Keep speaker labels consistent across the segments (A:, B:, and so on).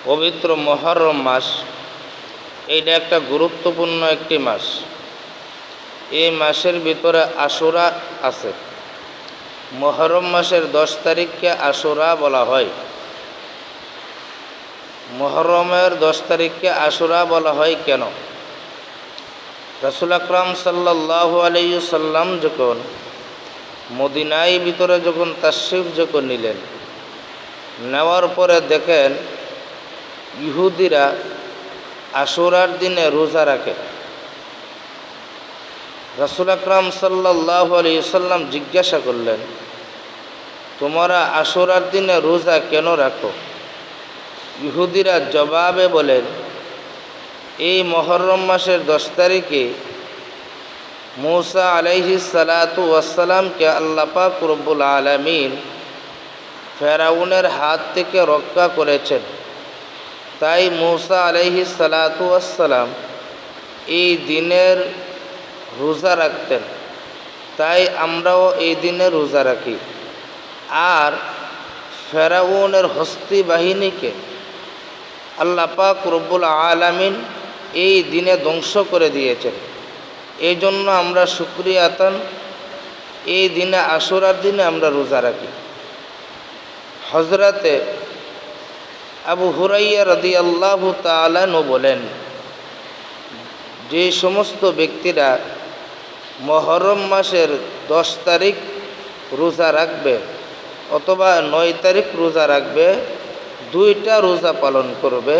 A: পবিত্র মুহররম মাস, এইটা একটা গুরুত্বপূর্ণ একটি মাস। এই মাসের ভিতরে আশুরা আছে। মুহররম মাসের 10 তারিখকে আশুরা বলা হয়। মুহররমের 10 তারিখকে আশুরা বলা হয় কেন? রাসূল আকরাম সাল্লাল্লাহু আলাইহি সাল্লাম যখন মদিনায় ভিতরে যখন তাশরিফ যখন নিলেন, নেওয়ার পরে দেখেন ইহুদিরা আশুরার দিনে রোজা রাখে। রাসূল আকরাম সাল্লাল্লাহু আলাইহি সাল্লাম জিজ্ঞাসা করলেন, তোমরা আশুরার দিনে রোজা কেন রাখো? ইহুদিরা জবাবে বলেন, এই মুহররম মাসের 10 তারিখে মূসা আলাইহিস সালাতু ওয়াসসালামকে আল্লাহ পাক রব্বুল আলামিন ফেরাউনের হাত থেকে রক্ষা করেছেন। তাই মূসা আলাইহিস সালাতু ওয়াসসালাম এই দিনের রোজা রাখতেন। তাই আমরাও এই দিনে রোজা রাখি। আর ফেরাউনের হস্তি বাহিনীকে আল্লাহ পাক রব্বুল আলামিন এই দিনে ধ্বংস করে দিয়েছেন। এই জন্য আমরা শুকরিয়া আতান এই দিনে আশুরার দিনে আমরা রোজা রাখি। হযরতে আবু হুরাইরা রাদিয়াল্লাহু তাআলা আনহু বলেন, যে সমস্ত ব্যক্তিরা মুহররম মাসের 10 তারিখ রোজা রাখবে অথবা 9 তারিখ রোজা রাখবে, দুইটা রোজা পালন করবে,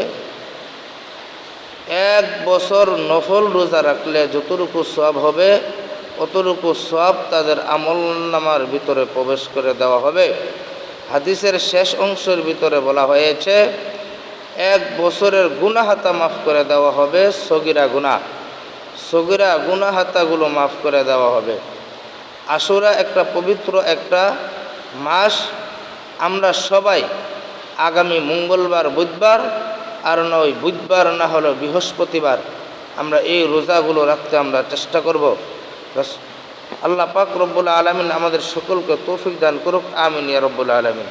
A: 1 বছর নফল রোজা রাখলে যতটুকু সওয়াব হবে অতটুকু সওয়াব তাদের আমলনামার ভিতরে প্রবেশ করে দেওয়া হবে। হাদিসের শেষ অংশের ভিতরে বলা হয়েছে 1 বছরের গুনাহাতা মাফ করে দেওয়া হবে, সগীরা গুনাহাতাগুলো মাফ করে দেওয়া হবে। আশুরা একটা পবিত্র একটা মাস। আমরা সবাই আগামী মঙ্গলবার, বুধবার, আর নয় বুধবার না হলো বৃহস্পতিবার আমরা এই রোজাগুলো রাখতে আমরা চেষ্টা করব। আল্লাহ পাক রব্বুল আলামিন আমাদের সকলকে তৌফিক দান করুক। আমিন ইয়া রব্বুল আলামিন।